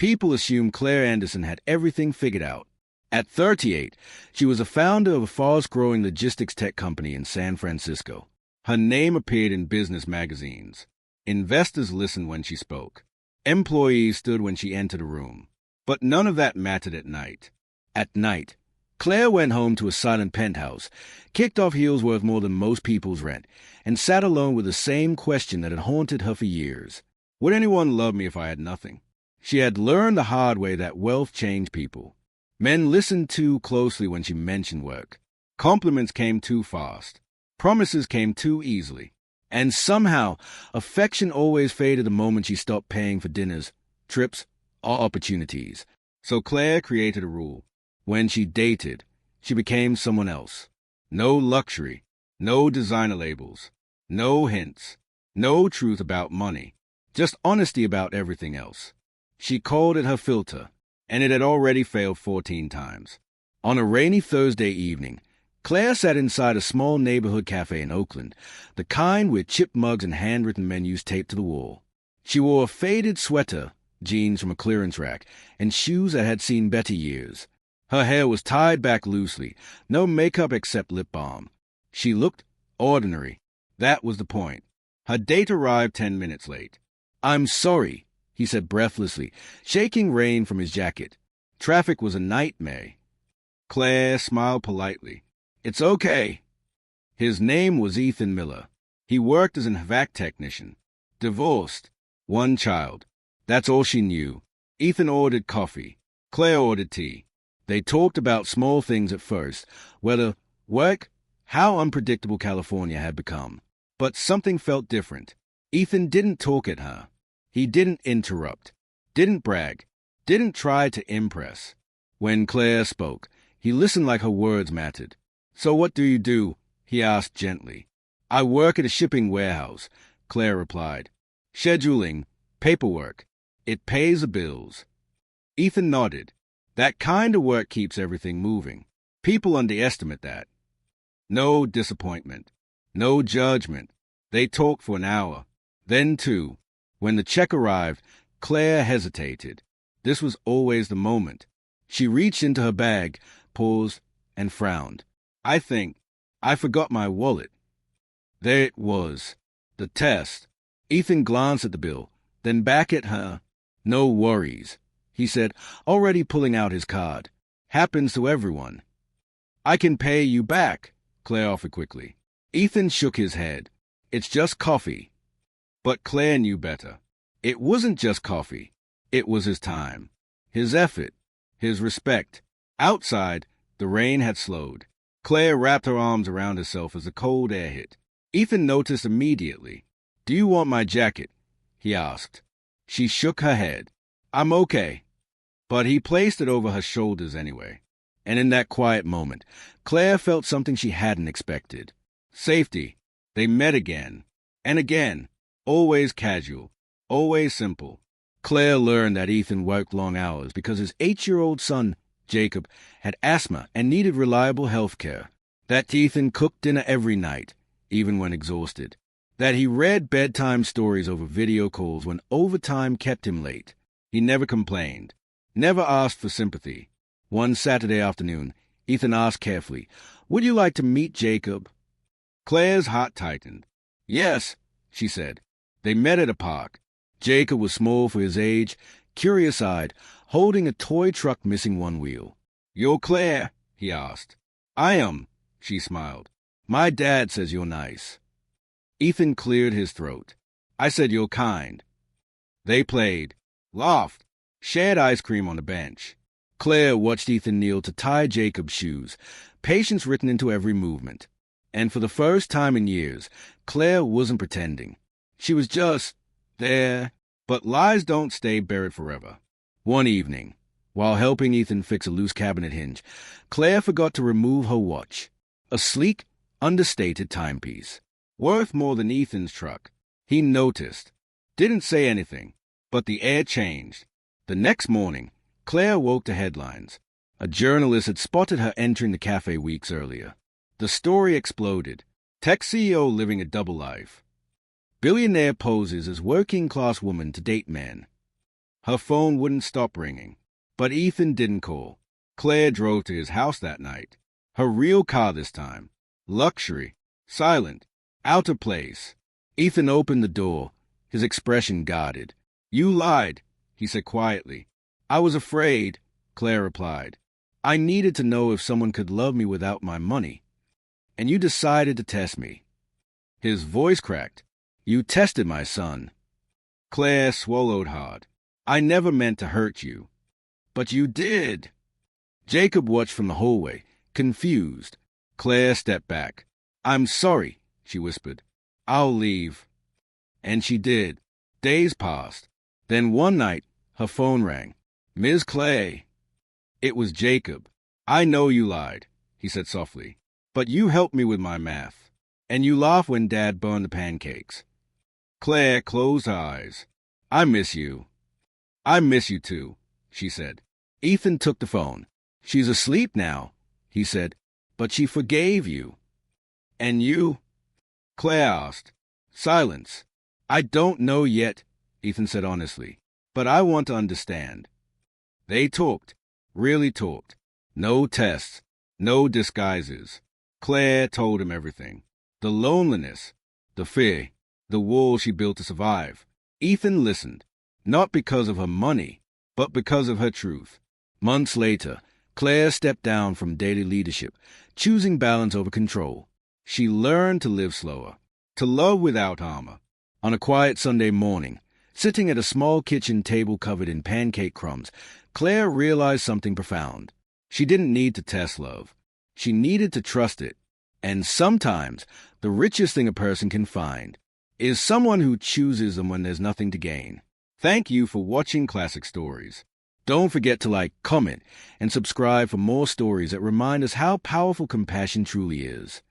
People assumed Claire Anderson had everything figured out. At 38, she was a founder of a fast-growing logistics tech company in San Francisco. Her name appeared in business magazines. Investors listened when she spoke. Employees stood when she entered a room. But none of that mattered at night. At night, Claire went home to a silent penthouse, kicked off heels worth more than most people's rent, and sat alone with the same question that had haunted her for years. Would anyone love me if I had nothing? She had learned the hard way that wealth changed people. Men listened too closely when she mentioned work. Compliments came too fast. Promises came too easily. And somehow, affection always faded the moment she stopped paying for dinners, trips, or opportunities. So Claire created a rule. When she dated, she became someone else. No luxury, no designer labels, no hints, no truth about money, just honesty about everything else. She called it her filter, and it had already failed 14 times. On a rainy Thursday evening, Claire sat inside a small neighborhood cafe in Oakland, the kind with chipped mugs and handwritten menus taped to the wall. She wore a faded sweater, jeans from a clearance rack, and shoes that had seen better years. Her hair was tied back loosely, no makeup except lip balm. She looked ordinary. That was the point. Her date arrived 10 minutes late. "I'm sorry," he said breathlessly, shaking rain from his jacket. Traffic was a nightmare. Claire smiled politely. "It's okay." His name was Ethan Miller. He worked as an HVAC technician. Divorced. One child. That's all she knew. Ethan ordered coffee. Claire ordered tea. They talked about small things at first, whether work, how unpredictable California had become. But something felt different. Ethan didn't talk at her. He didn't interrupt, didn't brag, didn't try to impress. When Claire spoke, he listened like her words mattered. "So what do you do?" he asked gently. "I work at a shipping warehouse," Claire replied. "Scheduling, paperwork. It pays the bills." Ethan nodded. That kind of work keeps everything moving. People underestimate that. No disappointment. No judgment. They talked for an hour. Then 2. When the check arrived, Claire hesitated. This was always the moment. She reached into her bag, paused, and frowned. I forgot my wallet." There it was. The test. Ethan glanced at the bill, then back at her. "No worries," he said, already pulling out his card. "Happens to everyone." "I can pay you back," Claire offered quickly. Ethan shook his head. "It's just coffee." But Claire knew better. It wasn't just coffee. It was his time, his effort, his respect. Outside, the rain had slowed. Claire wrapped her arms around herself as the cold air hit. Ethan noticed immediately. "Do you want my jacket?" he asked. She shook her head. "I'm okay." But he placed it over her shoulders anyway. And in that quiet moment, Claire felt something she hadn't expected. Safety. They met again. And again. Always casual. Always simple. Claire learned that Ethan worked long hours because his 8-year-old son, Jacob, had asthma and needed reliable health care. That Ethan cooked dinner every night, even when exhausted. That he read bedtime stories over video calls when overtime kept him late. He never complained. Never asked for sympathy. One Saturday afternoon, Ethan asked carefully, "Would you like to meet Jacob?" Claire's heart tightened. "Yes," she said. They met at a park. Jacob was small for his age, curious-eyed, holding a toy truck missing one wheel. "You're Claire?" he asked. "I am," she smiled. "My dad says you're nice." Ethan cleared his throat. "I said you're kind." They played, laughed, shared ice cream on the bench. Claire watched Ethan kneel to tie Jacob's shoes, patience written into every movement. And for the first time in years, Claire wasn't pretending. She was just there. But lies don't stay buried forever. One evening, while helping Ethan fix a loose cabinet hinge, Claire forgot to remove her watch. A sleek, understated timepiece. Worth more than Ethan's truck. He noticed. Didn't say anything. But the air changed. The next morning, Claire woke to headlines. A journalist had spotted her entering the cafe weeks earlier. The story exploded. Tech CEO living a double life. Billionaire poses as working-class woman to date man. Her phone wouldn't stop ringing. But Ethan didn't call. Claire drove to his house that night. Her real car this time. Luxury. Silent. Out of place. Ethan opened the door, his expression guarded. "You lied," he said quietly. "I was afraid," Claire replied. "I needed to know if someone could love me without my money. And you decided to test me." His voice cracked. "You tested my son." Claire swallowed hard. "I never meant to hurt you." "But you did." Jacob watched from the hallway, confused. Claire stepped back. "I'm sorry," she whispered. "I'll leave." And she did. Days passed. Then one night, her phone rang. "Ms. Clay." It was Jacob. "I know you lied," he said softly. "But you helped me with my math. And you laughed when Dad burned the pancakes." Claire closed her eyes. "I miss you." "I miss you too," she said. Ethan took the phone. "She's asleep now," he said. "But she forgave you." "And you?" Claire asked. Silence. "I don't know yet," Ethan said honestly. "But I want to understand." They talked. Really talked. No tests. No disguises. Claire told him everything. The loneliness. The fear. The wall she built to survive. Ethan listened. Not because of her money, but because of her truth. Months later, Claire stepped down from daily leadership, choosing balance over control. She learned to live slower, to love without armor. On a quiet Sunday morning, sitting at a small kitchen table covered in pancake crumbs, Claire realized something profound. She didn't need to test love. She needed to trust it. And sometimes, the richest thing a person can find is someone who chooses them when there's nothing to gain. Thank you for watching Classic Stories. Don't forget to like, comment, and subscribe for more stories that remind us how powerful compassion truly is.